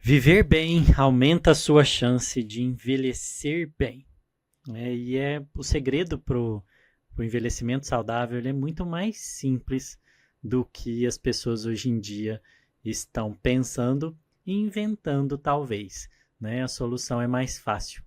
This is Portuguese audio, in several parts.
Viver bem aumenta a sua chance de envelhecer bem, né? E o segredo pro envelhecimento saudável, ele é muito mais simples do que as pessoas hoje em dia estão pensando e inventando, talvez, né? A solução é mais fácil.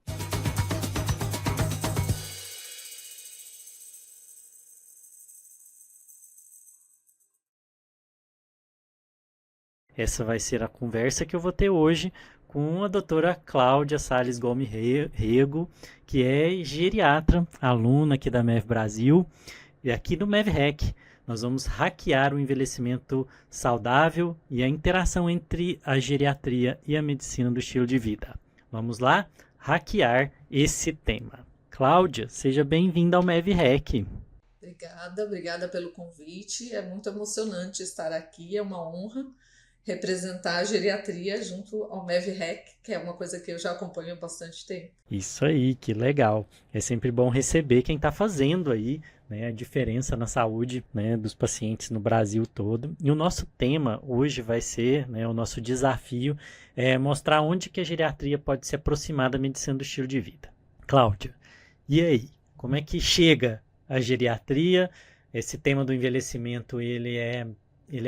Essa vai ser a conversa que eu vou ter hoje com a doutora Cláudia Salles Gomes Rego, que é geriatra, aluna aqui da MEV Brasil, e aqui no MEV Hack. Nós vamos hackear o envelhecimento saudável e a interação entre a geriatria e a medicina do estilo de vida. Vamos lá? Hackear esse tema. Cláudia, seja bem-vinda ao MEV Hack. Obrigada pelo convite. É muito emocionante estar aqui, é uma honra representar a geriatria junto ao MEVREC, que é uma coisa que eu já acompanho há bastante tempo. Isso aí, que legal. É sempre bom receber quem está fazendo aí, né, a diferença na saúde, né, dos pacientes no Brasil todo. E o nosso tema hoje vai ser, né, o nosso desafio é mostrar onde que a geriatria pode se aproximar da medicina do estilo de vida. Cláudia, e aí? Como é que chega a geriatria? Esse tema do envelhecimento, ele é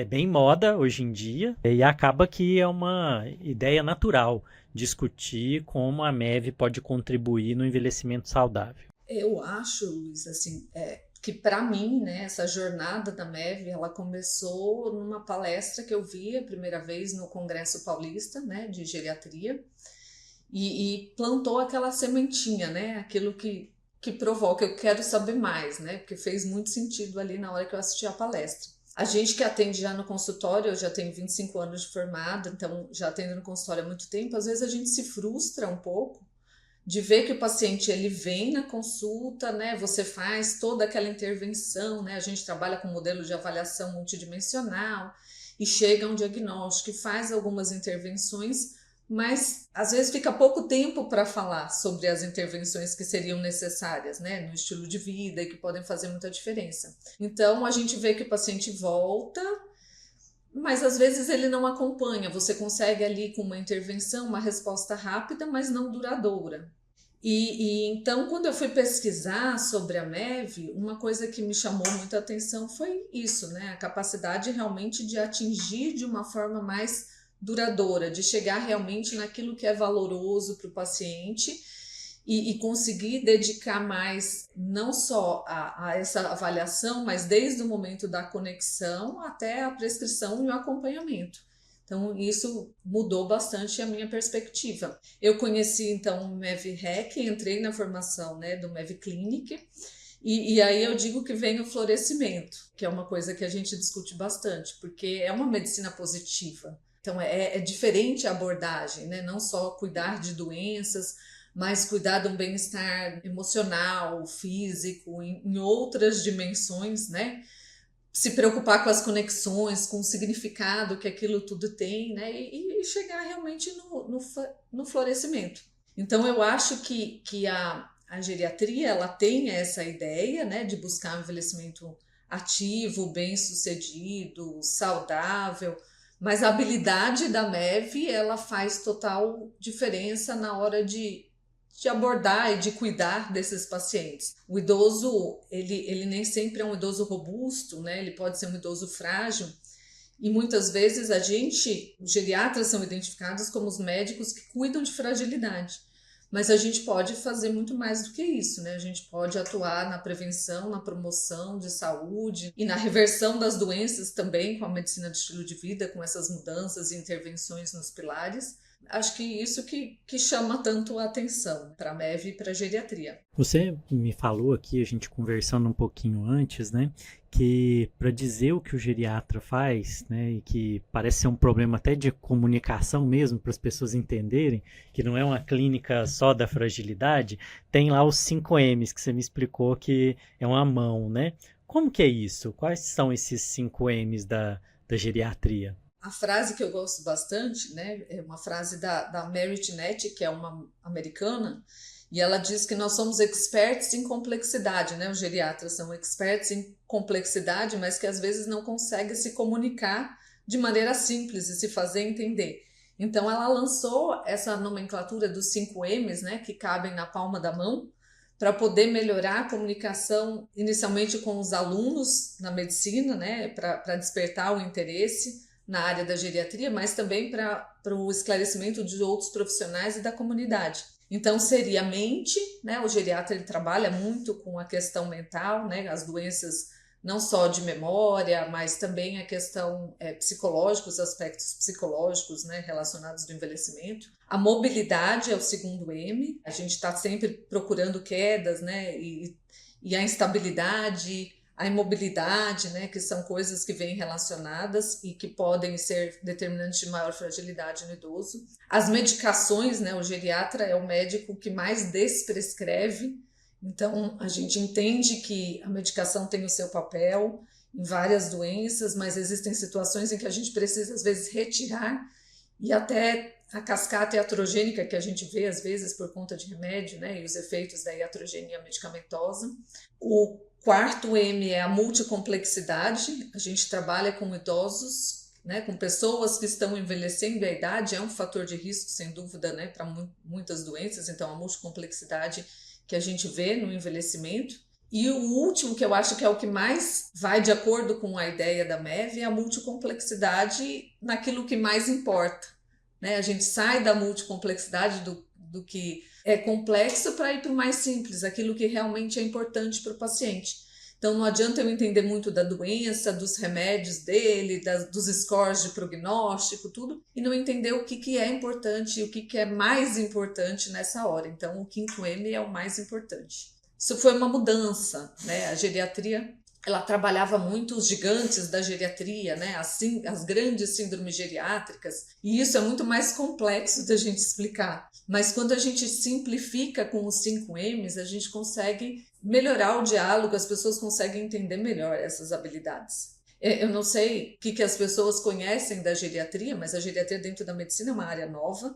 bem moda hoje em dia e acaba que é uma ideia natural discutir como a MEV pode contribuir no envelhecimento saudável. Eu acho, Luiz, assim, que para mim, né, essa jornada da MEV, ela começou numa palestra que eu vi a primeira vez no Congresso Paulista, né, de geriatria, e plantou aquela sementinha, né, aquilo que provoca, eu quero saber mais, né, porque fez muito sentido ali na hora que eu assisti a palestra. A gente que atende já no consultório, eu já tenho 25 anos de formada, então já atendo no consultório há muito tempo, às vezes a gente se frustra um pouco de ver que o paciente ele vem na consulta, né? Você faz toda aquela intervenção, né? A gente trabalha com modelo de avaliação multidimensional e chega a um diagnóstico e faz algumas intervenções, mas às vezes fica pouco tempo para falar sobre as intervenções que seriam necessárias, né, no estilo de vida e que podem fazer muita diferença. Então a gente vê que o paciente volta, mas às vezes ele não acompanha. Você consegue ali com uma intervenção uma resposta rápida, mas não duradoura. Então, quando eu fui pesquisar sobre a MEV, uma coisa que me chamou muita atenção foi isso, né? A capacidade realmente de atingir de uma forma mais duradoura, de chegar realmente naquilo que é valoroso para o paciente e conseguir dedicar mais, não só a essa avaliação, mas desde o momento da conexão até a prescrição e o acompanhamento. Então, isso mudou bastante a minha perspectiva. Eu conheci, então, o MEV-REC, entrei na formação, né, do MEV Clinic, e aí eu digo que vem o florescimento, que é uma coisa que a gente discute bastante, porque é uma medicina positiva. Então, é diferente a abordagem, né? Não só cuidar de doenças, mas cuidar de um bem-estar emocional, físico, em outras dimensões, né? Se preocupar com as conexões, com o significado que aquilo tudo tem, né? E chegar realmente no florescimento. Então, eu acho que a geriatria ela tem essa ideia, né, de buscar um envelhecimento ativo, bem-sucedido, saudável, mas a habilidade da MEV ela faz total diferença na hora de abordar e de cuidar desses pacientes. O idoso, ele nem sempre é um idoso robusto, né? Ele pode ser um idoso frágil, e muitas vezes os geriatras são identificados como os médicos que cuidam de fragilidade. Mas a gente pode fazer muito mais do que isso, né? A gente pode atuar na prevenção, na promoção de saúde e na reversão das doenças também com a medicina de estilo de vida, com essas mudanças e intervenções nos pilares. Acho que isso que chama tanto a atenção para a MEV e para a geriatria. Você me falou aqui, a gente conversando um pouquinho antes, né, que para dizer o que o geriatra faz, né, e que parece ser um problema até de comunicação mesmo, para as pessoas entenderem que não é uma clínica só da fragilidade, tem lá os 5 M's que você me explicou que é uma mão, né? Como que é isso? Quais são esses 5 M's da geriatria? A frase que eu gosto bastante, né, é uma frase da Merit Net, que é uma americana, e ela diz que nós somos experts em complexidade, né? Os geriatras são experts em complexidade, mas que às vezes não conseguem se comunicar de maneira simples e se fazer entender. Então, ela lançou essa nomenclatura dos 5 M's, né, que cabem na palma da mão, para poder melhorar a comunicação, inicialmente com os alunos na medicina, né, para despertar o interesse na área da geriatria, mas também para o esclarecimento de outros profissionais e da comunidade. Então, seria a mente, né, o geriatra ele trabalha muito com a questão mental, né, as doenças não só de memória, mas também a questão psicológica, os aspectos psicológicos, né, relacionados ao envelhecimento. A mobilidade é o segundo M, a gente está sempre procurando quedas, né, e a instabilidade, a imobilidade, né, que são coisas que vêm relacionadas e que podem ser determinantes de maior fragilidade no idoso. As medicações, né, o geriatra é o médico que mais desprescreve. Então, a gente entende que a medicação tem o seu papel em várias doenças, mas existem situações em que a gente precisa, às vezes, retirar, e até a cascata iatrogênica que a gente vê, às vezes, por conta de remédio, né, e os efeitos da iatrogenia medicamentosa. O quarto M é a multicomplexidade. A gente trabalha com idosos, né, com pessoas que estão envelhecendo, a idade é um fator de risco, sem dúvida, né, para muitas doenças, então a multicomplexidade que a gente vê no envelhecimento. E o último, que eu acho que é o que mais vai de acordo com a ideia da MEV, é a multicomplexidade naquilo que mais importa, né? A gente sai da multicomplexidade do que é complexo para ir para o mais simples, aquilo que realmente é importante para o paciente. Então, não adianta eu entender muito da doença, dos remédios dele, dos scores de prognóstico, tudo, e não entender o que é importante e o que é mais importante nessa hora. Então, o quinto M é o mais importante. Isso foi uma mudança, né? A geriatria, ela trabalhava muito os gigantes da geriatria, né? As grandes síndromes geriátricas, e isso é muito mais complexo da gente explicar. Mas quando a gente simplifica com os 5 M's, a gente consegue melhorar o diálogo, as pessoas conseguem entender melhor essas habilidades. Eu não sei o que as pessoas conhecem da geriatria, mas a geriatria dentro da medicina é uma área nova,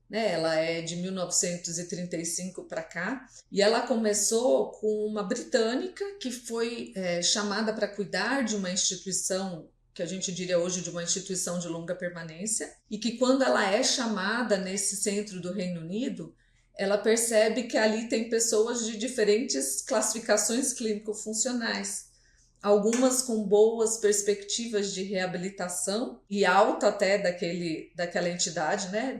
né? Ela é de 1935 para cá, e ela começou com uma britânica que foi chamada para cuidar de uma instituição que a gente diria hoje de uma instituição de longa permanência, e que quando ela é chamada nesse centro do Reino Unido, ela percebe que ali tem pessoas de diferentes classificações clínico-funcionais, algumas com boas perspectivas de reabilitação e alta até daquela entidade, né,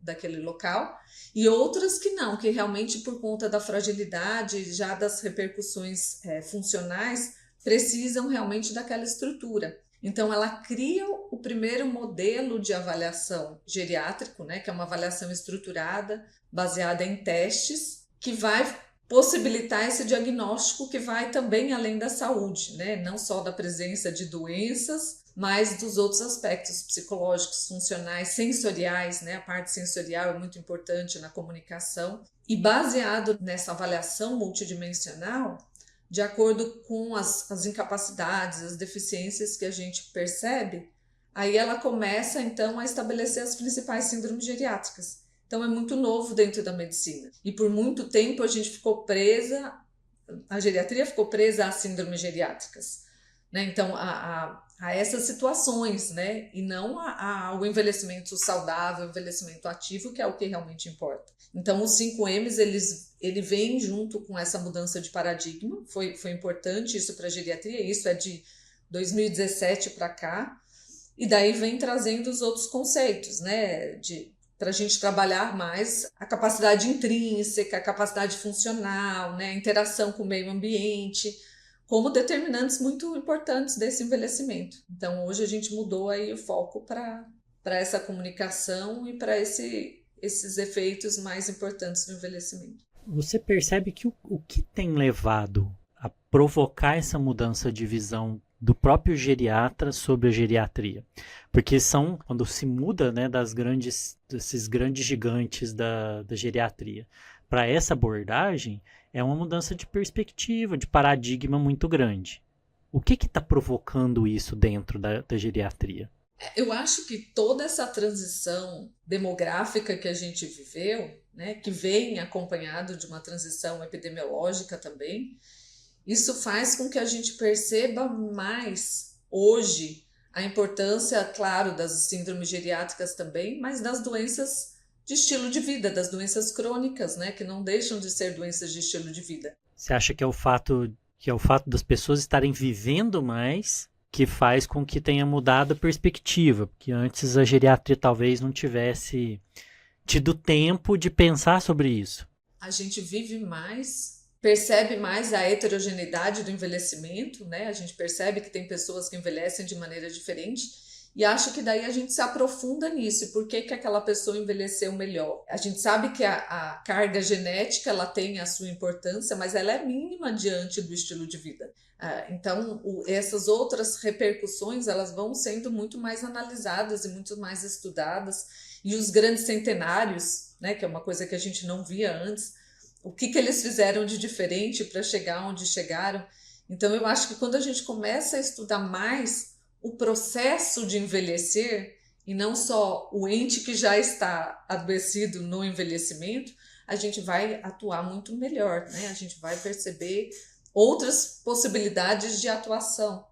daquele local, e outras que não, que realmente por conta da fragilidade, já das repercussões funcionais, precisam realmente daquela estrutura. Então, ela cria o primeiro modelo de avaliação geriátrico, né, que é uma avaliação estruturada, baseada em testes, que vai possibilitar esse diagnóstico que vai também além da saúde, né, não só da presença de doenças, mas dos outros aspectos psicológicos, funcionais, sensoriais, né, a parte sensorial é muito importante na comunicação. E baseado nessa avaliação multidimensional, de acordo com as incapacidades, as deficiências que a gente percebe, aí ela começa, então, a estabelecer as principais síndromes geriátricas. Então, é muito novo dentro da medicina. E por muito tempo a gente ficou presa, a geriatria ficou presa às síndromes geriátricas, né? Então, a essas situações, né? E não ao envelhecimento saudável, envelhecimento ativo, que é o que realmente importa. Então, os 5 M's, ele vem junto com essa mudança de paradigma, foi importante isso para a geriatria, isso é de 2017 para cá, e daí vem trazendo os outros conceitos, né, para a gente trabalhar mais a capacidade intrínseca, a capacidade funcional, né, a interação com o meio ambiente, como determinantes muito importantes desse envelhecimento. Então, hoje a gente mudou aí o foco para essa comunicação e para esses efeitos mais importantes do envelhecimento. Você percebe que o que tem levado a provocar essa mudança de visão do próprio geriatra sobre a geriatria? Porque quando se muda, né, desses grandes gigantes da geriatria para essa abordagem, é uma mudança de perspectiva, de paradigma muito grande. O que está provocando isso dentro da geriatria? Eu acho que toda essa transição demográfica que a gente viveu, né, que vem acompanhado de uma transição epidemiológica também, isso faz com que a gente perceba mais hoje a importância, claro, das síndromes geriátricas também, mas das doenças de estilo de vida, das doenças crônicas, né, que não deixam de ser doenças de estilo de vida. Você acha que é o fato das pessoas estarem vivendo mais que faz com que tenha mudado a perspectiva, porque antes a geriatria talvez não tivesse tido tempo de pensar sobre isso. A gente vive mais, percebe mais a heterogeneidade do envelhecimento, né? A gente percebe que tem pessoas que envelhecem de maneira diferente e acho que daí a gente se aprofunda nisso. E por que que aquela pessoa envelheceu melhor? A gente sabe que a carga genética ela tem a sua importância, mas ela é mínima diante do estilo de vida. Então, essas outras repercussões elas vão sendo muito mais analisadas e muito mais estudadas. E os grandes centenários, né, que é uma coisa que a gente não via antes, o que eles fizeram de diferente para chegar onde chegaram. Então, eu acho que quando a gente começa a estudar mais o processo de envelhecer, e não só o ente que já está adoecido no envelhecimento, a gente vai atuar muito melhor, né? A gente vai perceber outras possibilidades de atuação.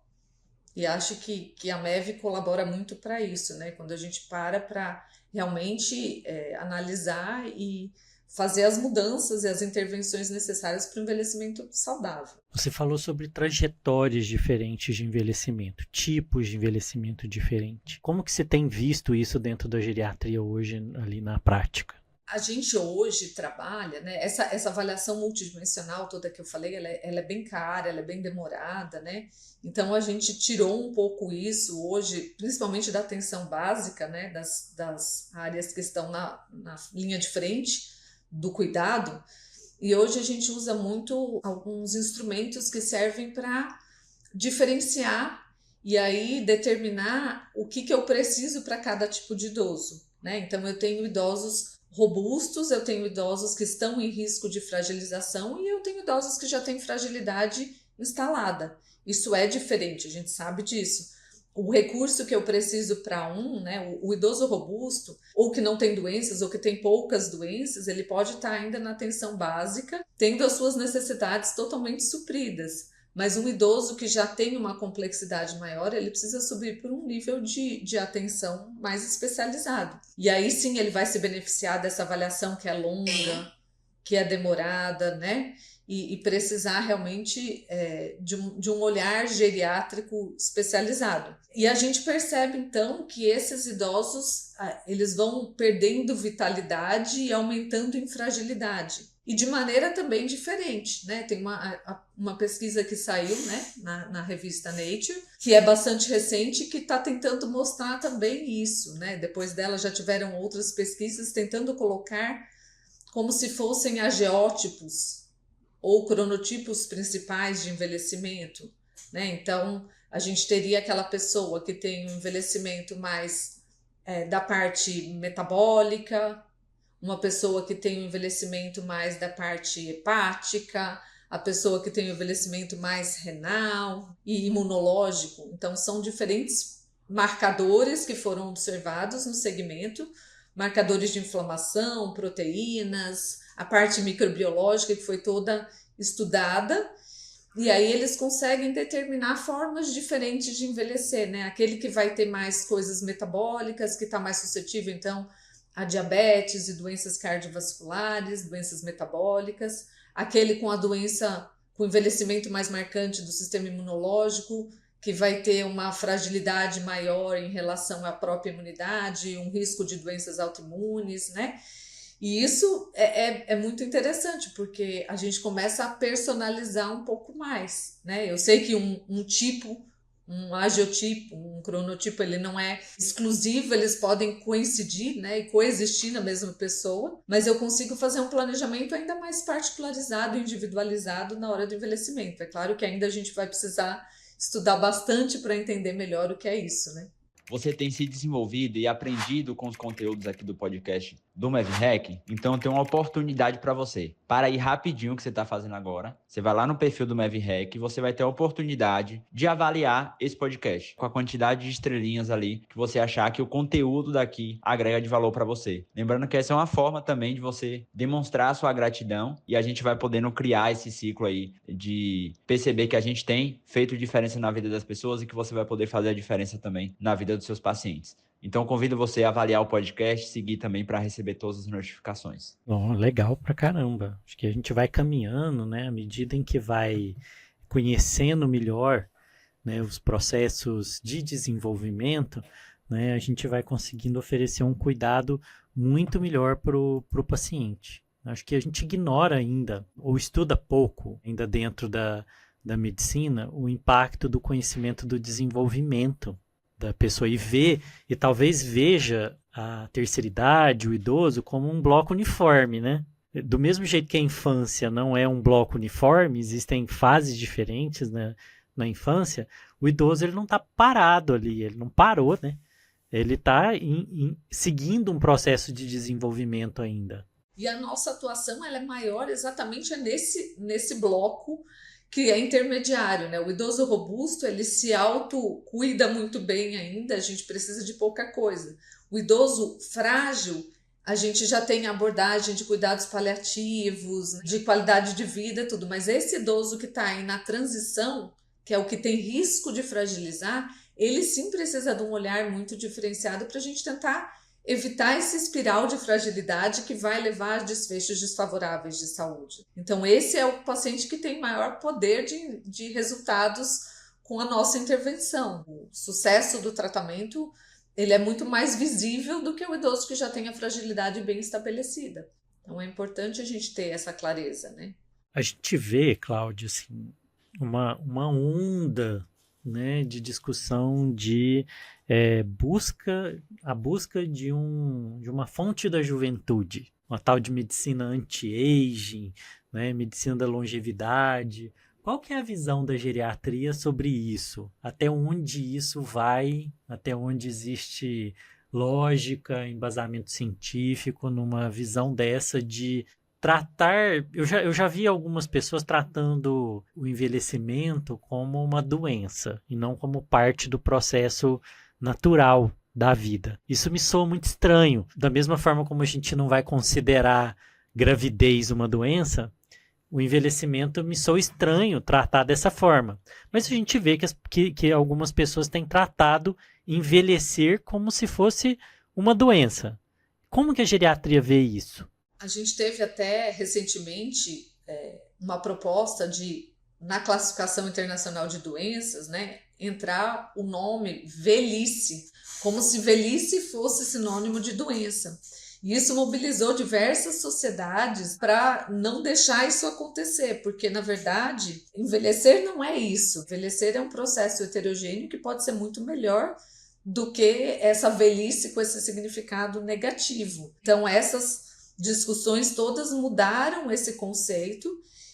E acho que a MEV colabora muito para isso, né? Quando a gente para realmente analisar e fazer as mudanças e as intervenções necessárias para o envelhecimento saudável. Você falou sobre trajetórias diferentes de envelhecimento, tipos de envelhecimento diferente. Como que você tem visto isso dentro da geriatria hoje, ali na prática? A gente hoje trabalha, né? Essa avaliação multidimensional toda que eu falei, ela é bem cara, ela é bem demorada, né? Então a gente tirou um pouco isso hoje, principalmente da atenção básica, né? Das áreas que estão na linha de frente do cuidado. E hoje a gente usa muito alguns instrumentos que servem para diferenciar e aí determinar o que eu preciso para cada tipo de idoso, né? Então eu tenho idosos robustos, eu tenho idosos que estão em risco de fragilização e eu tenho idosos que já têm fragilidade instalada. Isso é diferente, a gente sabe disso. O recurso que eu preciso para né, o idoso robusto, ou que não tem doenças, ou que tem poucas doenças, ele pode estar ainda na atenção básica, tendo as suas necessidades totalmente supridas. Mas um idoso que já tem uma complexidade maior, ele precisa subir por um nível de atenção mais especializado. E aí sim ele vai se beneficiar dessa avaliação que é longa, que é demorada, né? E precisar realmente de um olhar geriátrico especializado. E a gente percebe então que esses idosos eles vão perdendo vitalidade e aumentando em fragilidade. E de maneira também diferente, né? Tem uma pesquisa que saiu, né, na revista Nature, que é bastante recente, que está tentando mostrar também isso, né? Depois dela já tiveram outras pesquisas tentando colocar como se fossem ageótipos ou cronotipos principais de envelhecimento, né? Então, a gente teria aquela pessoa que tem um envelhecimento mais da parte metabólica, uma pessoa que tem um envelhecimento mais da parte hepática, a pessoa que tem um envelhecimento mais renal e imunológico. Então, são diferentes marcadores que foram observados no segmento, marcadores de inflamação, proteínas, a parte microbiológica que foi toda estudada, e aí eles conseguem determinar formas diferentes de envelhecer, né? Aquele que vai ter mais coisas metabólicas, que está mais suscetível, então, a diabetes e doenças cardiovasculares, doenças metabólicas, aquele com a doença, com envelhecimento mais marcante do sistema imunológico, que vai ter uma fragilidade maior em relação à própria imunidade, um risco de doenças autoimunes, né? E isso é muito interessante, porque a gente começa a personalizar um pouco mais, né? Eu sei que um tipo, um agiotipo, um cronotipo, ele não é exclusivo, eles podem coincidir, né, e coexistir na mesma pessoa, mas eu consigo fazer um planejamento ainda mais particularizado, individualizado na hora do envelhecimento. É claro que ainda a gente vai precisar estudar bastante para entender melhor o que é isso, né? você tem se desenvolvido e aprendido com os conteúdos aqui do podcast do MevHack, então tem uma oportunidade para você. Para ir rapidinho o que você está fazendo agora, você vai lá no perfil do MevHack e você vai ter a oportunidade de avaliar esse podcast com a quantidade de estrelinhas ali que você achar que o conteúdo daqui agrega de valor para você. Lembrando que essa é uma forma também de você demonstrar a sua gratidão e a gente vai podendo criar esse ciclo aí de perceber que a gente tem feito diferença na vida das pessoas e que você vai poder fazer a diferença também na vida dos seus pacientes. Então, convido você a avaliar o podcast, seguir também para receber todas as notificações. Bom, legal pra caramba. Acho que a gente vai caminhando, né? À medida em que vai conhecendo melhor, né, os processos de desenvolvimento, né, a gente vai conseguindo oferecer um cuidado muito melhor para o paciente. Acho que a gente ignora ainda, ou estuda pouco, ainda dentro da medicina, o impacto do conhecimento do desenvolvimento da pessoa e talvez veja a terceira idade, o idoso, como um bloco uniforme, né? Do mesmo jeito que a infância não é um bloco uniforme, existem fases diferentes, né, na infância, o idoso ele não está parado ali, ele não parou, né? Ele está seguindo um processo de desenvolvimento ainda. E a nossa atuação ela é maior exatamente nesse bloco que é intermediário, né? O idoso robusto, ele se autocuida muito bem ainda, a gente precisa de pouca coisa. O idoso frágil, a gente já tem abordagem de cuidados paliativos, de qualidade de vida, tudo, mas esse idoso que está aí na transição, que é o que tem risco de fragilizar, ele sim precisa de um olhar muito diferenciado para a gente tentar evitar essa espiral de fragilidade que vai levar a desfechos desfavoráveis de saúde. Então, esse é o paciente que tem maior poder de resultados com a nossa intervenção. O sucesso do tratamento ele é muito mais visível do que o idoso que já tem a fragilidade bem estabelecida. Então, é importante a gente ter essa clareza, né? A gente vê, Cláudia, assim, uma onda, né, de discussão de a busca de uma fonte da juventude, uma tal de medicina anti-aging, né, medicina da longevidade. Qual que é a visão da geriatria sobre isso? Até onde isso vai? Até onde existe lógica, embasamento científico numa visão dessa de tratar... Eu já vi algumas pessoas tratando o envelhecimento como uma doença e não como parte do processo natural da vida. Isso me soa muito estranho. Da mesma forma como a gente não vai considerar gravidez uma doença, o envelhecimento me soa estranho tratar dessa forma. Mas a gente vê que algumas pessoas têm tratado envelhecer como se fosse uma doença. Como que a geriatria vê isso? A gente teve até recentemente uma proposta de, na classificação internacional de doenças, né, entrar o nome velhice, como se velhice fosse sinônimo de doença. E isso mobilizou diversas sociedades para não deixar isso acontecer, porque, na verdade, envelhecer não é isso. Envelhecer é um processo heterogêneo que pode ser muito melhor do que essa velhice com esse significado negativo. Então, essas discussões todas mudaram esse conceito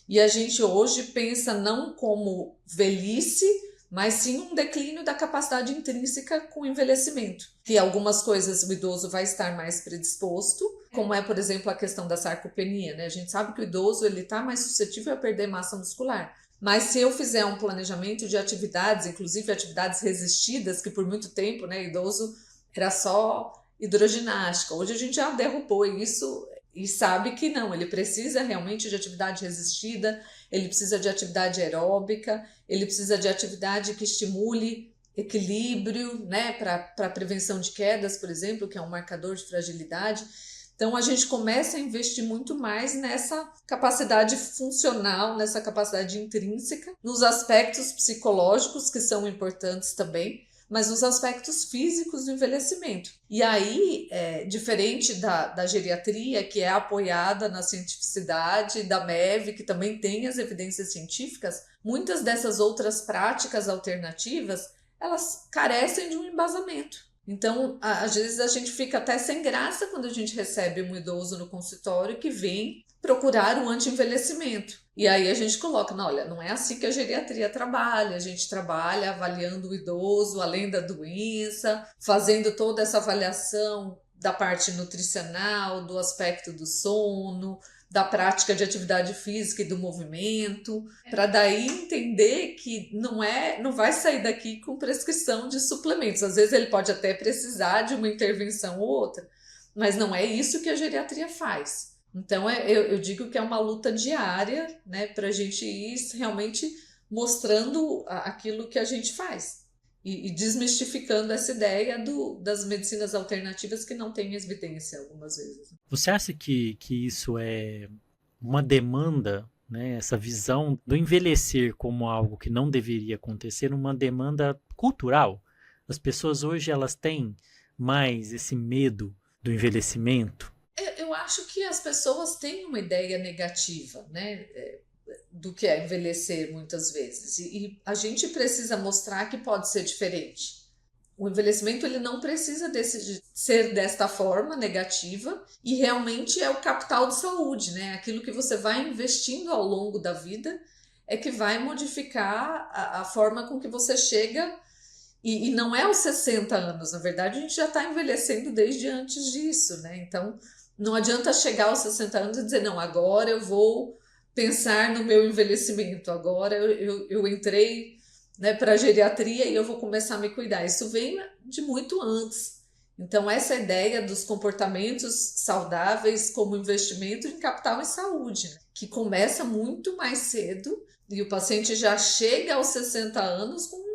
e a gente hoje pensa não como velhice, mas sim um declínio da capacidade intrínseca com o envelhecimento. Que algumas coisas o idoso vai estar mais predisposto, como é, por exemplo, a questão da sarcopenia, né? A gente sabe que o idoso está mais suscetível a perder massa muscular. Mas se eu fizer um planejamento de atividades, inclusive atividades resistidas, que por muito tempo, né, idoso era só hidroginástica. Hoje a gente já derrubou isso e sabe que não, ele precisa realmente de atividade resistida, ele precisa de atividade aeróbica, ele precisa de atividade que estimule equilíbrio, né, para prevenção de quedas, por exemplo, que é um marcador de fragilidade. Então, a gente começa a investir muito mais nessa capacidade funcional, nessa capacidade intrínseca, nos aspectos psicológicos, que são importantes também, mas nos aspectos físicos do envelhecimento. E aí, diferente da geriatria, que é apoiada na cientificidade, da MEV, que também tem as evidências científicas, muitas dessas outras práticas alternativas, elas carecem de um embasamento. Então, às vezes a gente fica até sem graça quando a gente recebe um idoso no consultório que vem procurar um anti-envelhecimento. E aí a gente coloca, não, olha, não é assim que a geriatria trabalha. A gente trabalha avaliando o idoso, além da doença, fazendo toda essa avaliação da parte nutricional, do aspecto do sono, da prática de atividade física e do movimento, para daí entender que não vai sair daqui com prescrição de suplementos. Às vezes ele pode até precisar de uma intervenção ou outra, mas não é isso que a geriatria faz. Então eu digo que é uma luta diária, né, para a gente ir realmente mostrando aquilo que a gente faz. E desmistificando essa ideia das medicinas alternativas que não têm evidência algumas vezes. Você acha que isso é uma demanda, né? Essa visão do envelhecer como algo que não deveria acontecer, uma demanda cultural? As pessoas hoje elas têm mais esse medo do envelhecimento? Eu acho que as pessoas têm uma ideia negativa, né, do que é envelhecer muitas vezes. E a gente precisa mostrar que pode ser diferente. O envelhecimento ele não precisa ser desta forma negativa e realmente é o capital de saúde, né? Aquilo que você vai investindo ao longo da vida é que vai modificar a forma com que você chega e não é aos 60 anos, na verdade a gente já está envelhecendo desde antes disso, né? Então não adianta chegar aos 60 anos e dizer, não, agora eu vou pensar no meu envelhecimento, agora eu entrei, né, para a geriatria e eu vou começar a me cuidar. Isso vem de muito antes. Então, essa ideia dos comportamentos saudáveis como investimento em capital e saúde, né, que começa muito mais cedo e o paciente já chega aos 60 anos com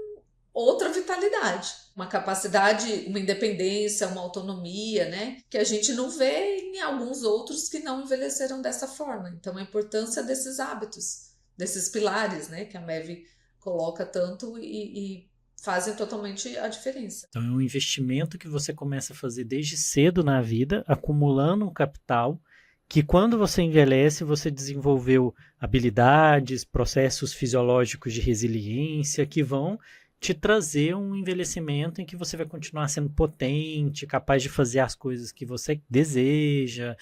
outra vitalidade, uma capacidade, uma independência, uma autonomia, né, que a gente não vê em alguns outros que não envelheceram dessa forma. Então, a importância desses hábitos, desses pilares, né, que a MEV coloca tanto e fazem totalmente a diferença. Então é um investimento que você começa a fazer desde cedo na vida, acumulando um capital, que quando você envelhece, você desenvolveu habilidades, processos fisiológicos de resiliência que vão te trazer um envelhecimento em que você vai continuar sendo potente, capaz de fazer as coisas que você deseja,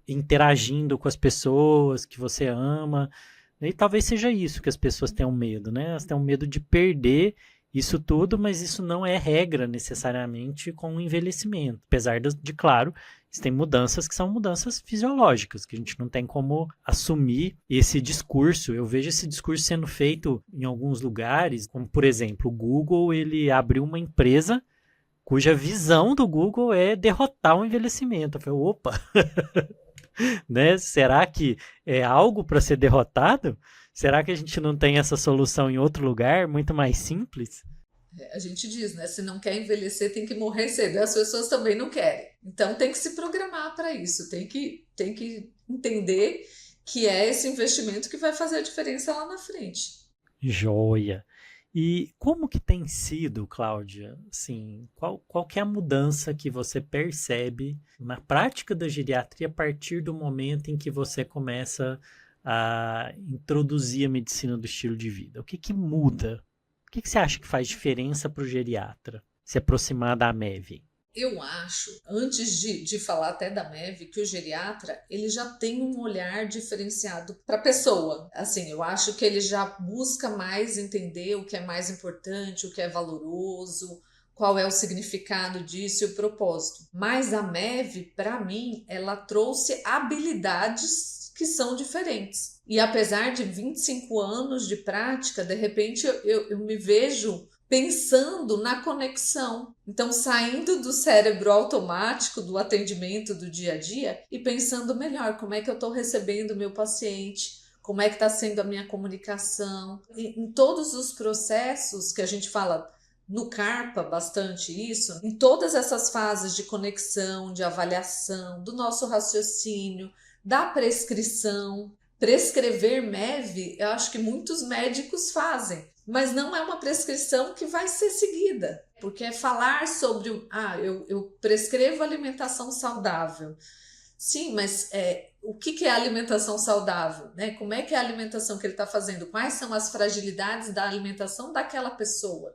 interagindo com as pessoas que você ama. E talvez seja isso que as pessoas tenham medo, né? Elas têm medo de perder isso tudo, mas isso não é regra necessariamente com o envelhecimento. Apesar de, claro, tem mudanças que são mudanças fisiológicas, que a gente não tem como assumir esse discurso. Eu vejo esse discurso sendo feito em alguns lugares, como, por exemplo, o Google, ele abriu uma empresa cuja visão do Google é derrotar o envelhecimento. Eu falei, opa! Né? Será que é algo para ser derrotado? Será que a gente não tem essa solução em outro lugar, muito mais simples? A gente diz, né? Se não quer envelhecer, tem que morrer cedo. As pessoas também não querem. Então tem que se programar para isso. Tem que entender que é esse investimento que vai fazer a diferença lá na frente. Joia! E como que tem sido, Cláudia, assim, qual que é a mudança que você percebe na prática da geriatria a partir do momento em que você começa a introduzir a medicina do estilo de vida? O que muda? O que você acha que faz diferença para o geriatra se aproximar da MEV? Eu acho, antes de falar até da MEV, que o geriatra ele já tem um olhar diferenciado para a pessoa. Assim, eu acho que ele já busca mais entender o que é mais importante, o que é valoroso, qual é o significado disso e o propósito. Mas a MEV, para mim, ela trouxe habilidades que são diferentes. E apesar de 25 anos de prática, de repente eu me vejo pensando na conexão. Então, saindo do cérebro automático, do atendimento do dia a dia e pensando melhor, como é que eu estou recebendo o meu paciente, como é que está sendo a minha comunicação. Em todos os processos que a gente fala no CARPA, bastante isso, em todas essas fases de conexão, de avaliação, do nosso raciocínio, da prescrição. Prescrever MEV, eu acho que muitos médicos fazem, mas não é uma prescrição que vai ser seguida, porque é falar sobre, eu prescrevo alimentação saudável. Sim, mas o que é alimentação saudável? Né? Como é que é a alimentação que ele está fazendo? Quais são as fragilidades da alimentação daquela pessoa?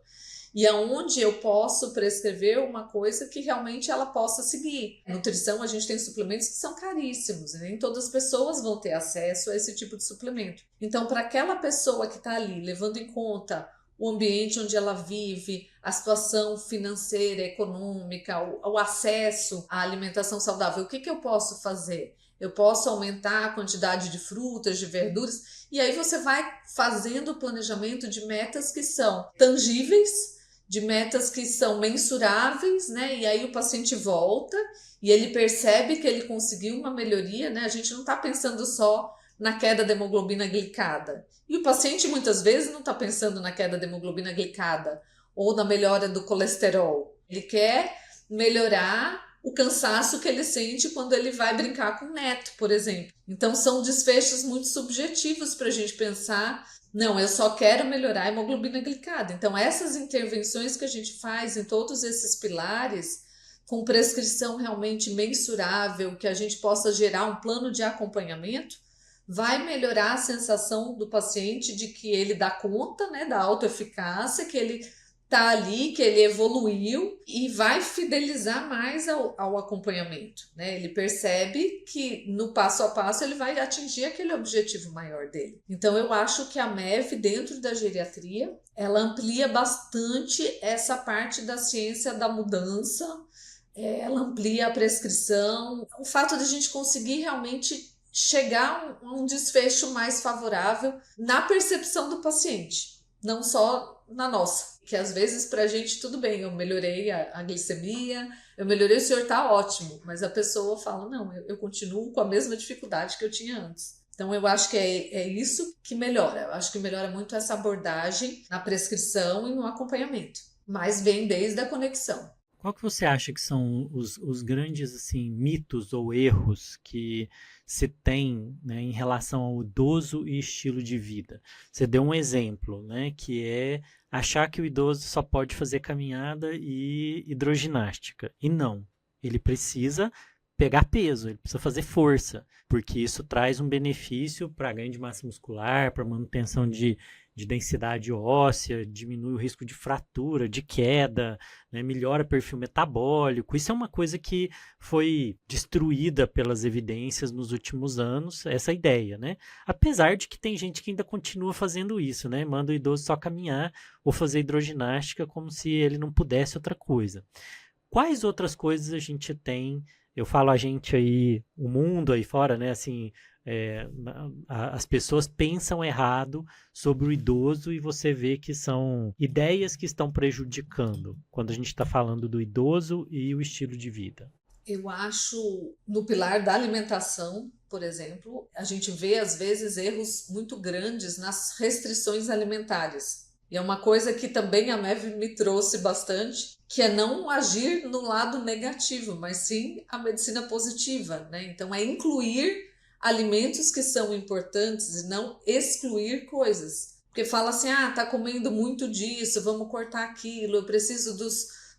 e aonde eu posso prescrever uma coisa que realmente ela possa seguir. Nutrição, a gente tem suplementos que são caríssimos, e nem todas as pessoas vão ter acesso a esse tipo de suplemento. Então, para aquela pessoa que está ali, levando em conta o ambiente onde ela vive, a situação financeira, econômica, o acesso à alimentação saudável, o que eu posso fazer? Eu posso aumentar a quantidade de frutas, de verduras, e aí você vai fazendo o planejamento de metas que são tangíveis, de metas que são mensuráveis, né? E aí o paciente volta e ele percebe que ele conseguiu uma melhoria, né? A gente não está pensando só na queda da hemoglobina glicada. E o paciente muitas vezes não está pensando na queda da hemoglobina glicada ou na melhora do colesterol. Ele quer melhorar o cansaço que ele sente quando ele vai brincar com o neto, por exemplo. Então são desfechos muito subjetivos para a gente pensar, não, eu só quero melhorar a hemoglobina glicada. Então essas intervenções que a gente faz em todos esses pilares, com prescrição realmente mensurável, que a gente possa gerar um plano de acompanhamento, vai melhorar a sensação do paciente de que ele dá conta, né, da autoeficácia, que ele está ali, que ele evoluiu e vai fidelizar mais ao acompanhamento, né? Ele percebe que no passo a passo ele vai atingir aquele objetivo maior dele. Então eu acho que a MEV dentro da geriatria, ela amplia bastante essa parte da ciência da mudança, ela amplia a prescrição, o fato de a gente conseguir realmente chegar a um desfecho mais favorável na percepção do paciente, não só na nossa. Que às vezes pra gente tudo bem, eu melhorei a glicemia, eu melhorei, o senhor tá ótimo, mas a pessoa fala, não, eu continuo com a mesma dificuldade que eu tinha antes. Então eu acho que é isso que melhora, eu acho que melhora muito essa abordagem na prescrição e no acompanhamento, mas vem desde a conexão. Qual que você acha que são os grandes assim, mitos ou erros que se tem, né, em relação ao idoso e estilo de vida? Você deu um exemplo, né, que é achar que o idoso só pode fazer caminhada e hidroginástica. E não, ele precisa pegar peso, ele precisa fazer força, porque isso traz um benefício para ganho de massa muscular, para manutenção de densidade óssea, diminui o risco de fratura, de queda, né, melhora o perfil metabólico. Isso é uma coisa que foi destruída pelas evidências nos últimos anos, essa ideia, né? Apesar de que tem gente que ainda continua fazendo isso, né? Manda o idoso só caminhar ou fazer hidroginástica como se ele não pudesse outra coisa. Quais outras coisas a gente tem? Eu falo a gente aí, o mundo aí fora, né? Assim, as pessoas pensam errado sobre o idoso e você vê que são ideias que estão prejudicando quando a gente está falando do idoso e o estilo de vida. Eu acho, no pilar da alimentação, por exemplo, a gente vê às vezes erros muito grandes nas restrições alimentares. E é uma coisa que também a MEV me trouxe bastante, que é não agir no lado negativo, mas sim a medicina positiva, né? Então é incluir alimentos que são importantes e não excluir coisas. Porque fala assim, tá comendo muito disso, vamos cortar aquilo, eu preciso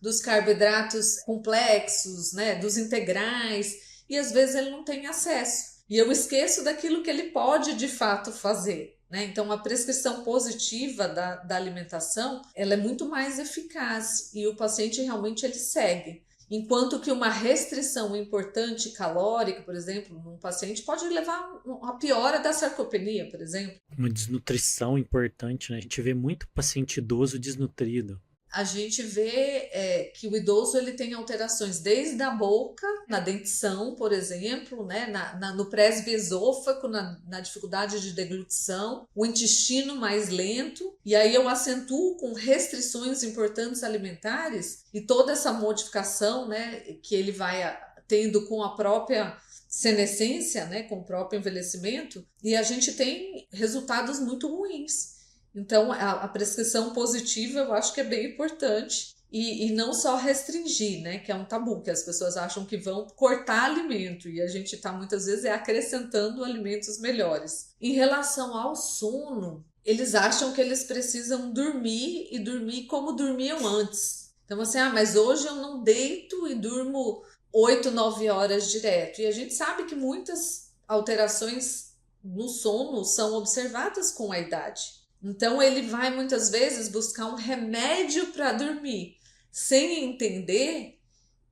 dos carboidratos complexos, né, dos integrais, e às vezes ele não tem acesso. E eu esqueço daquilo que ele pode de fato fazer. Né? Então, a prescrição positiva da alimentação, ela é muito mais eficaz e o paciente realmente ele segue. Enquanto que uma restrição importante calórica, por exemplo, num paciente pode levar a uma piora da sarcopenia, por exemplo. Uma desnutrição importante, né? A gente vê muito paciente idoso desnutrido. A gente vê que o idoso ele tem alterações desde a boca, na dentição, por exemplo, né? No presbiesôfago, na dificuldade de deglutição, o intestino mais lento, e aí eu acentuo com restrições importantes alimentares e toda essa modificação, né, que ele vai tendo com a própria senescência, né, com o próprio envelhecimento, e a gente tem resultados muito ruins. Então, a prescrição positiva eu acho que é bem importante e não só restringir, né? Que é um tabu, que as pessoas acham que vão cortar alimento e a gente está muitas vezes acrescentando alimentos melhores. Em relação ao sono, eles acham que eles precisam dormir e dormir como dormiam antes. Então, assim, mas hoje eu não deito e durmo 8, 9 horas direto. E a gente sabe que muitas alterações no sono são observadas com a idade. Então ele vai muitas vezes buscar um remédio para dormir, sem entender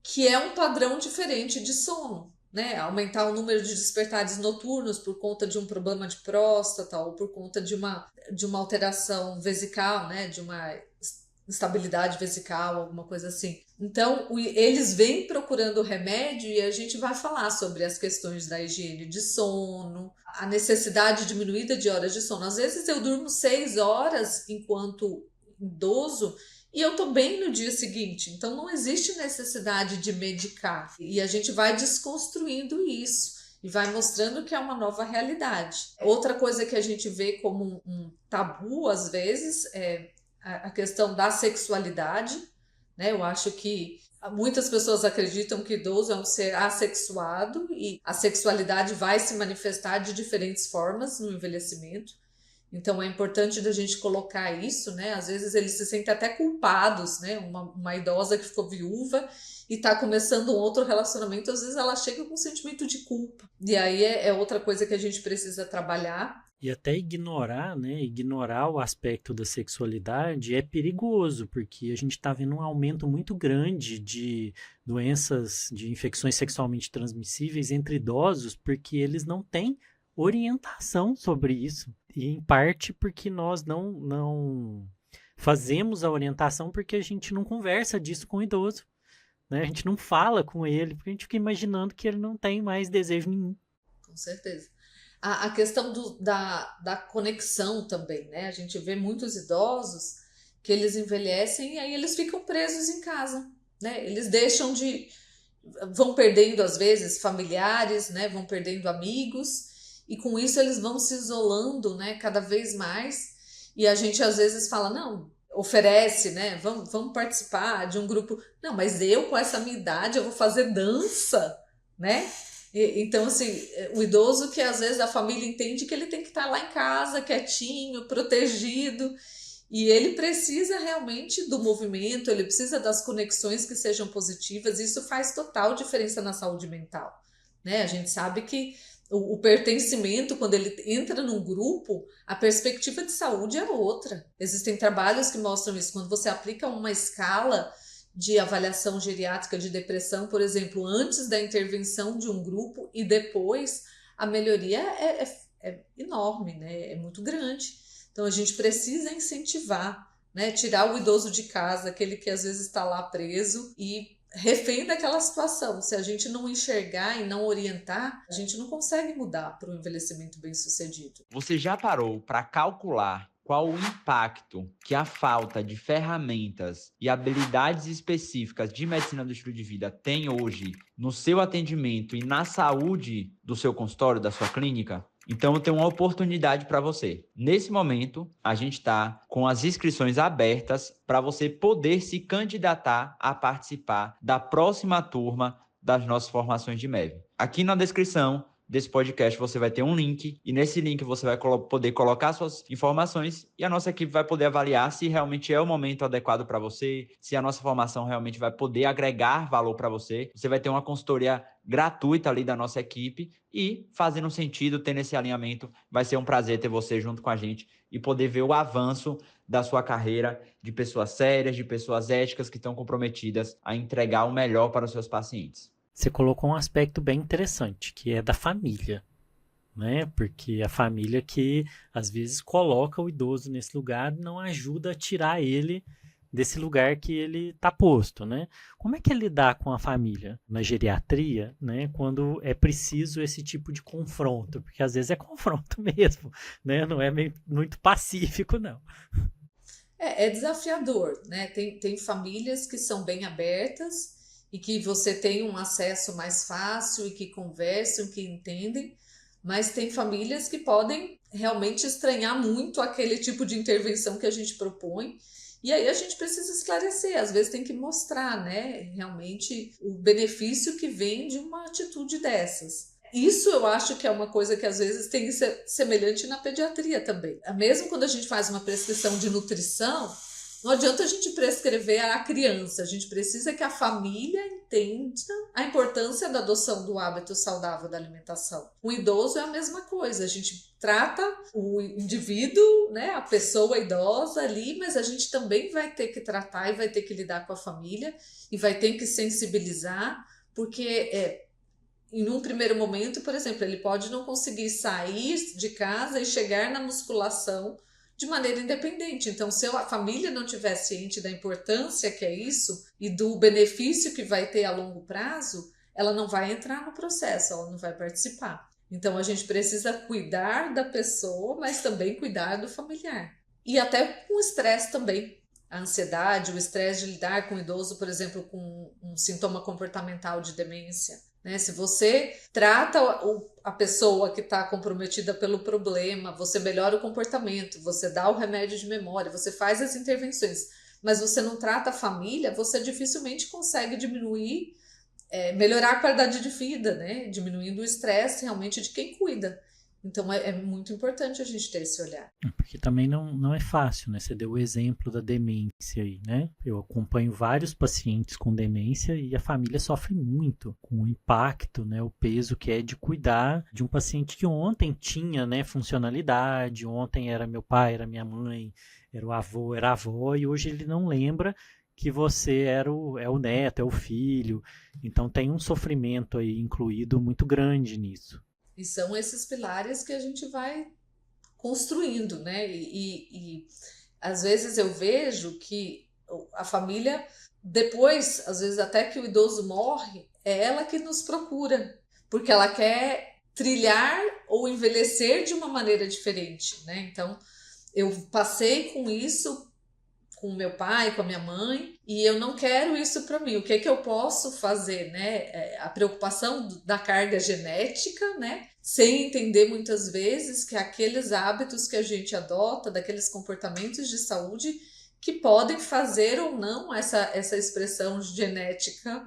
que é um padrão diferente de sono, né? Aumentar o número de despertares noturnos por conta de um problema de próstata ou por conta de uma alteração vesical, né? De uma instabilidade vesical, alguma coisa assim. Então, eles vêm procurando remédio e a gente vai falar sobre as questões da higiene de sono, a necessidade diminuída de horas de sono. Às vezes eu durmo 6 horas enquanto idoso e eu tô bem no dia seguinte. Então, não existe necessidade de medicar. E a gente vai desconstruindo isso e vai mostrando que é uma nova realidade. Outra coisa que a gente vê como um tabu, às vezes, é a questão da sexualidade, né? Eu acho que muitas pessoas acreditam que idoso é um ser assexuado e a sexualidade vai se manifestar de diferentes formas no envelhecimento. Então é importante da gente colocar isso, né? Às vezes eles se sentem até culpados, né? Uma idosa que ficou viúva e está começando um outro relacionamento, às vezes ela chega com um sentimento de culpa. E aí é outra coisa que a gente precisa trabalhar. E até ignorar, né? Ignorar o aspecto da sexualidade é perigoso, porque a gente está vendo um aumento muito grande de doenças, de infecções sexualmente transmissíveis entre idosos, porque eles não têm orientação sobre isso. E em parte porque nós não fazemos a orientação porque a gente não conversa disso com o idoso. Né? A gente não fala com ele, porque a gente fica imaginando que ele não tem mais desejo nenhum. Com certeza. A questão da conexão também, né? A gente vê muitos idosos que eles envelhecem e aí eles ficam presos em casa, né? Eles vão perdendo às vezes familiares, né? Vão perdendo amigos e com isso eles vão se isolando, né? Cada vez mais e a gente às vezes fala, não, oferece, né? Vamos participar de um grupo. Não, mas eu com essa minha idade eu vou fazer dança, né? Então, assim, o idoso que às vezes a família entende que ele tem que estar lá em casa, quietinho, protegido, e ele precisa realmente do movimento, ele precisa das conexões que sejam positivas, e isso faz total diferença na saúde mental, né? A gente sabe que o pertencimento, quando ele entra num grupo, a perspectiva de saúde é outra. Existem trabalhos que mostram isso. Quando você aplica uma escala de avaliação geriátrica de depressão, por exemplo, antes da intervenção de um grupo e depois, a melhoria é enorme, né? É muito grande. Então, a gente precisa incentivar, né? Tirar o idoso de casa, aquele que às vezes está lá preso e refém daquela situação. Se a gente não enxergar e não orientar, a gente não consegue mudar para um envelhecimento bem-sucedido. Você já parou para calcular qual o impacto que a falta de ferramentas e habilidades específicas de medicina do estilo de vida tem hoje no seu atendimento e na saúde do seu consultório, da sua clínica? Então, eu tenho uma oportunidade para você. Nesse momento, a gente está com as inscrições abertas para você poder se candidatar a participar da próxima turma das nossas formações de MEV. Aqui na descrição desse podcast você vai ter um link e nesse link você vai poder colocar suas informações e a nossa equipe vai poder avaliar se realmente é o momento adequado para você, se a nossa formação realmente vai poder agregar valor para você. Você vai ter uma consultoria gratuita ali da nossa equipe e fazendo sentido, tendo esse alinhamento, vai ser um prazer ter você junto com a gente e poder ver o avanço da sua carreira de pessoas sérias, de pessoas éticas que estão comprometidas a entregar o melhor para os seus pacientes. Você colocou um aspecto bem interessante, que é da família, né? Porque a família que às vezes coloca o idoso nesse lugar não ajuda a tirar ele desse lugar que ele está posto, né? Como é que é lidar com a família na geriatria, né? Quando é preciso esse tipo de confronto, porque às vezes é confronto mesmo, né? Não é muito pacífico, não. É desafiador, né? Tem famílias que são bem abertas e que você tem um acesso mais fácil e que conversam, que entendem, mas tem famílias que podem realmente estranhar muito aquele tipo de intervenção que a gente propõe, e aí a gente precisa esclarecer, às vezes tem que mostrar, né, realmente o benefício que vem de uma atitude dessas. Isso eu acho que é uma coisa que às vezes tem que ser semelhante na pediatria também. Mesmo quando a gente faz uma prescrição de nutrição, Não adianta a gente prescrever a criança, a gente precisa que a família entenda a importância da adoção do hábito saudável da alimentação. O idoso é a mesma coisa, a gente trata o indivíduo, né, a pessoa idosa ali, mas a gente também vai ter que tratar e vai ter que lidar com a família e vai ter que sensibilizar, porque em um primeiro momento, por exemplo, ele pode não conseguir sair de casa e chegar na musculação de maneira independente. Então, se a família não estiver ciente da importância que é isso e do benefício que vai ter a longo prazo, ela não vai entrar no processo, ela não vai participar. Então, a gente precisa cuidar da pessoa, mas também cuidar do familiar. E até com o estresse também. A ansiedade, o estresse de lidar com o idoso, por exemplo, com um sintoma comportamental de demência. Né? Se você trata a pessoa que está comprometida pelo problema, você melhora o comportamento, você dá o remédio de memória, você faz as intervenções, mas você não trata a família, você dificilmente consegue diminuir, melhorar a qualidade de vida, né? Diminuindo o estresse realmente de quem cuida. Então é muito importante a gente ter esse olhar. Porque também não é fácil, né? Você deu o exemplo da demência aí, né? Eu acompanho vários pacientes com demência e a família sofre muito com o impacto, né? O peso que é de cuidar de um paciente que ontem tinha, né, funcionalidade, ontem era meu pai, era minha mãe, era o avô, era a avó, e hoje ele não lembra que você é o neto, é o filho. Então tem um sofrimento aí incluído muito grande nisso. E são esses pilares que a gente vai construindo, né? E às vezes eu vejo que a família, depois, às vezes até que o idoso morre, é ela que nos procura, porque ela quer trilhar ou envelhecer de uma maneira diferente, né? Então, eu passei com isso com o meu pai, com a minha mãe, e eu não quero isso para mim. O que é que eu posso fazer, né? A preocupação da carga genética, né? Sem entender muitas vezes que aqueles hábitos que a gente adota, daqueles comportamentos de saúde que podem fazer ou não essa expressão genética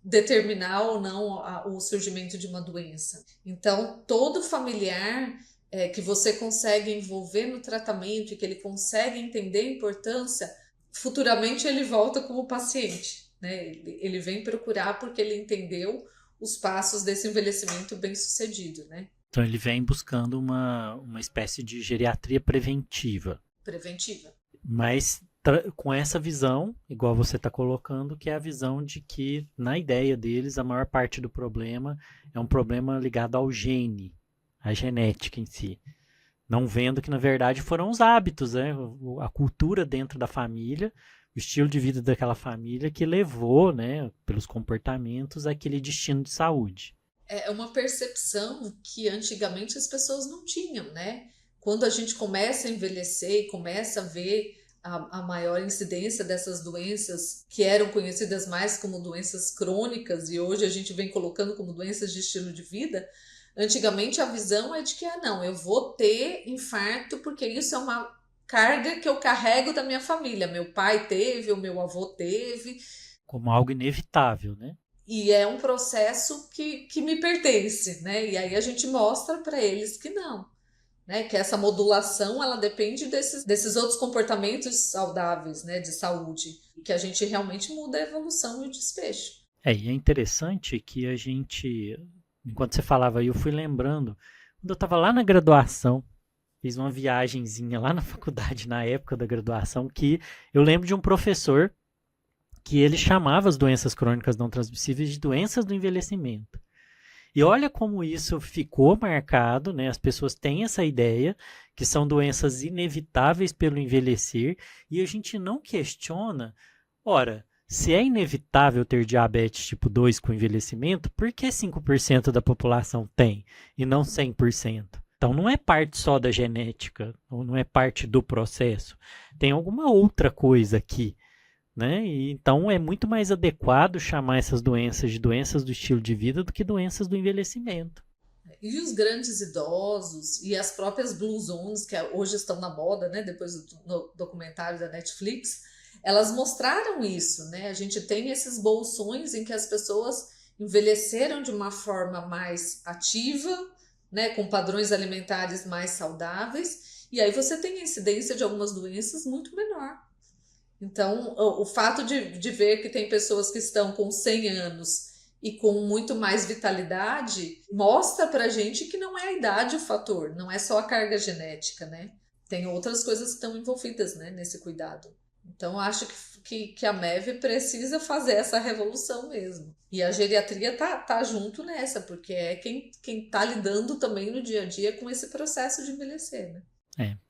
determinar ou não o surgimento de uma doença. Então, todo familiar que você consegue envolver no tratamento e que ele consegue entender a importância, futuramente ele volta como paciente, né? Ele vem procurar porque ele entendeu os passos desse envelhecimento bem-sucedido, né? Então ele vem buscando uma espécie de geriatria preventiva. Preventiva. Mas com essa visão, igual você está colocando, que é a visão de que, na ideia deles, a maior parte do problema é um problema ligado ao gene, à genética em si. Não vendo que, na verdade, foram os hábitos, né? A cultura dentro da família, o estilo de vida daquela família que levou, né, pelos comportamentos, àquele destino de saúde. É uma percepção que antigamente as pessoas não tinham, né? Quando a gente começa a envelhecer e começa a ver a maior incidência dessas doenças que eram conhecidas mais como doenças crônicas e hoje a gente vem colocando como doenças de estilo de vida, antigamente a visão é de que, não, eu vou ter infarto porque isso é uma carga que eu carrego da minha família. Meu pai teve, o meu avô teve. Como algo inevitável, né? E é um processo que me pertence, né? E aí a gente mostra para eles que não, né? Que essa modulação, ela depende desses outros comportamentos saudáveis, né? De saúde. E que a gente realmente muda a evolução e o desfecho. E é interessante que a gente... Enquanto você falava aí, eu fui lembrando, quando eu estava lá na graduação, fiz uma viagenzinha lá na faculdade, na época da graduação, que eu lembro de um professor que ele chamava as doenças crônicas não transmissíveis de doenças do envelhecimento. E olha como isso ficou marcado, né? As pessoas têm essa ideia que são doenças inevitáveis pelo envelhecer e a gente não questiona, ora, se é inevitável ter diabetes tipo 2 com envelhecimento, por que 5% da população tem e não 100%? Então não é parte só da genética, ou não é parte do processo. Tem alguma outra coisa aqui, né? E então é muito mais adequado chamar essas doenças de doenças do estilo de vida do que doenças do envelhecimento. E os grandes idosos e as próprias Blue Zones, que hoje estão na moda, né? Depois do documentário da Netflix, elas mostraram isso, né? A gente tem esses bolsões em que as pessoas envelheceram de uma forma mais ativa, né? Com padrões alimentares mais saudáveis, e aí você tem a incidência de algumas doenças muito menor. Então, o fato de ver que tem pessoas que estão com 100 anos e com muito mais vitalidade, mostra pra gente que não é a idade o fator, não é só a carga genética, né? Tem outras coisas que estão envolvidas, né, nesse cuidado. Então, acho que a MEV precisa fazer essa revolução mesmo. E a geriatria tá junto nessa, porque é quem tá lidando também no dia a dia com esse processo de envelhecer, né?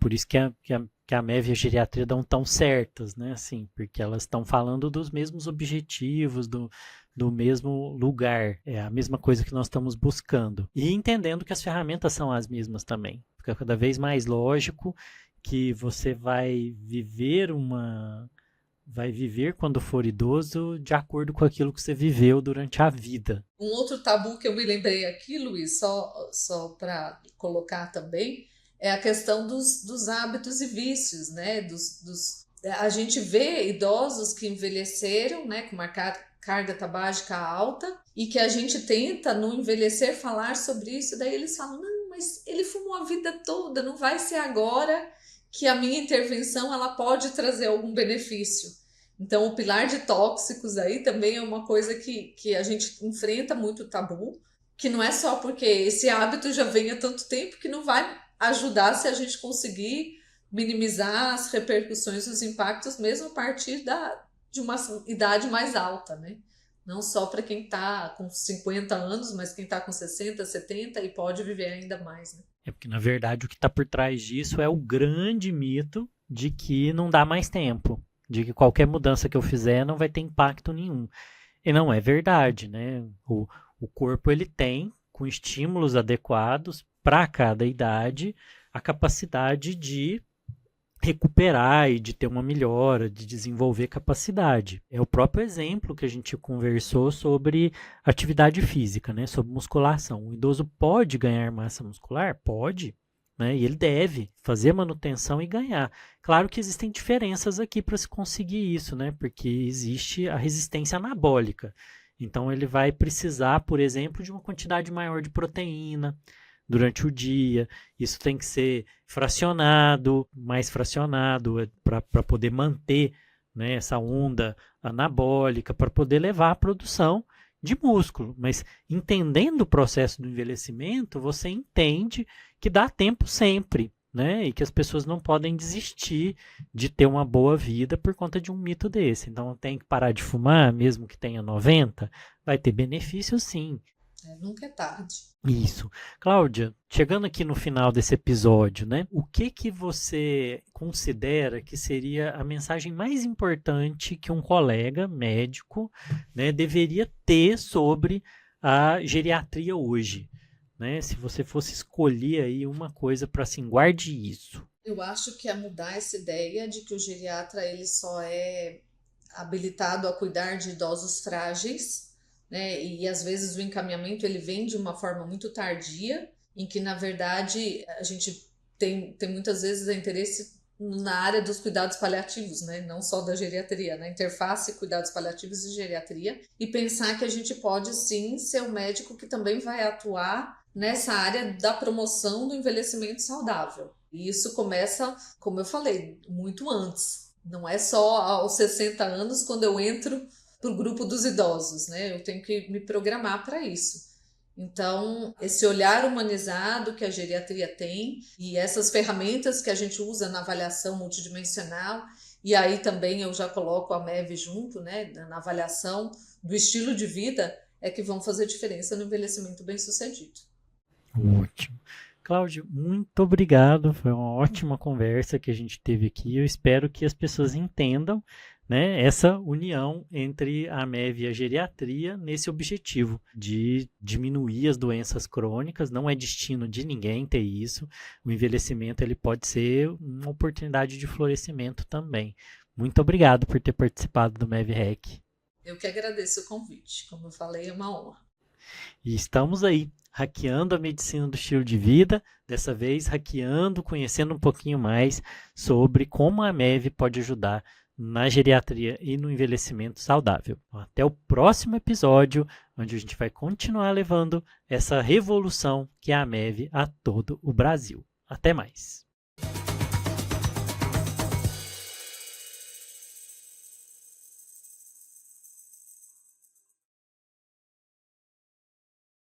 Por isso que a MEV e a geriatria dão tão certas, né? Assim, porque elas estão falando dos mesmos objetivos, do mesmo lugar. É a mesma coisa que nós estamos buscando. E entendendo que as ferramentas são as mesmas também. Fica cada vez mais lógico que você vai viver quando for idoso de acordo com aquilo que você viveu durante a vida. Um outro tabu que eu me lembrei aqui, Luiz, só para colocar também, é a questão dos hábitos e vícios, né? A gente vê idosos que envelheceram, né, com uma carga tabágica alta, e que a gente tenta, no envelhecer, falar sobre isso, daí eles falam, não, mas ele fumou a vida toda, não vai ser agora que a minha intervenção ela pode trazer algum benefício. Então, o pilar de tóxicos aí também é uma coisa que a gente enfrenta muito tabu, que não é só porque esse hábito já vem há tanto tempo que não vai ajudar se a gente conseguir minimizar as repercussões, os impactos, mesmo a partir de uma idade mais alta, né? Não só para quem está com 50 anos, mas quem está com 60, 70 e pode viver ainda mais, né? É porque, na verdade, o que está por trás disso é o grande mito de que não dá mais tempo, de que qualquer mudança que eu fizer não vai ter impacto nenhum. E não é verdade, né? O corpo ele tem, com estímulos adequados para cada idade, a capacidade de recuperar e de ter uma melhora, de desenvolver capacidade. É o próprio exemplo que a gente conversou sobre atividade física, né? Sobre musculação. O idoso pode ganhar massa muscular? Pode, né? E ele deve fazer manutenção e ganhar. Claro que existem diferenças aqui para se conseguir isso, né? Porque existe a resistência anabólica. Então ele vai precisar, por exemplo, de uma quantidade maior de proteína durante o dia. Isso tem que ser mais fracionado para poder manter, né, essa onda anabólica, para poder levar à produção de músculo. Mas entendendo o processo do envelhecimento, você entende que dá tempo sempre, né? E que as pessoas não podem desistir de ter uma boa vida por conta de um mito desse. Então tem que parar de fumar, mesmo que tenha 90, vai ter benefício sim. Nunca é tarde. Isso. Cláudia, chegando aqui no final desse episódio, né? O que você considera que seria a mensagem mais importante que um colega médico, né, deveria ter sobre a geriatria hoje, né? Se você fosse escolher aí uma coisa para assim, guarde isso. Eu acho que é mudar essa ideia de que o geriatra ele só é habilitado a cuidar de idosos frágeis, né? E às vezes o encaminhamento ele vem de uma forma muito tardia, em que na verdade a gente tem muitas vezes interesse na área dos cuidados paliativos, né? Não só da geriatria, na interface cuidados paliativos e geriatria, e pensar que a gente pode sim ser um médico que também vai atuar nessa área da promoção do envelhecimento saudável. E isso começa, como eu falei, muito antes. Não é só aos 60 anos quando eu entro para o grupo dos idosos, né? Eu tenho que me programar para isso. Então, esse olhar humanizado que a geriatria tem e essas ferramentas que a gente usa na avaliação multidimensional, e aí também eu já coloco a MEV junto, né? Na avaliação do estilo de vida, é que vão fazer diferença no envelhecimento bem-sucedido. Ótimo. Cláudio, muito obrigado. Foi uma ótima conversa que a gente teve aqui. Eu espero que as pessoas entendam, né, essa união entre a MEV e a geriatria nesse objetivo de diminuir as doenças crônicas. Não é destino de ninguém ter isso. O envelhecimento ele pode ser uma oportunidade de florescimento também. Muito obrigado por ter participado do MEV-REC. Eu que agradeço o convite. Como eu falei, é uma honra. E estamos aí, hackeando a medicina do estilo de vida, dessa vez hackeando, conhecendo um pouquinho mais sobre como a MEV pode ajudar na geriatria e no envelhecimento saudável. Até o próximo episódio, onde a gente vai continuar levando essa revolução que é a MEV a todo o Brasil. Até mais!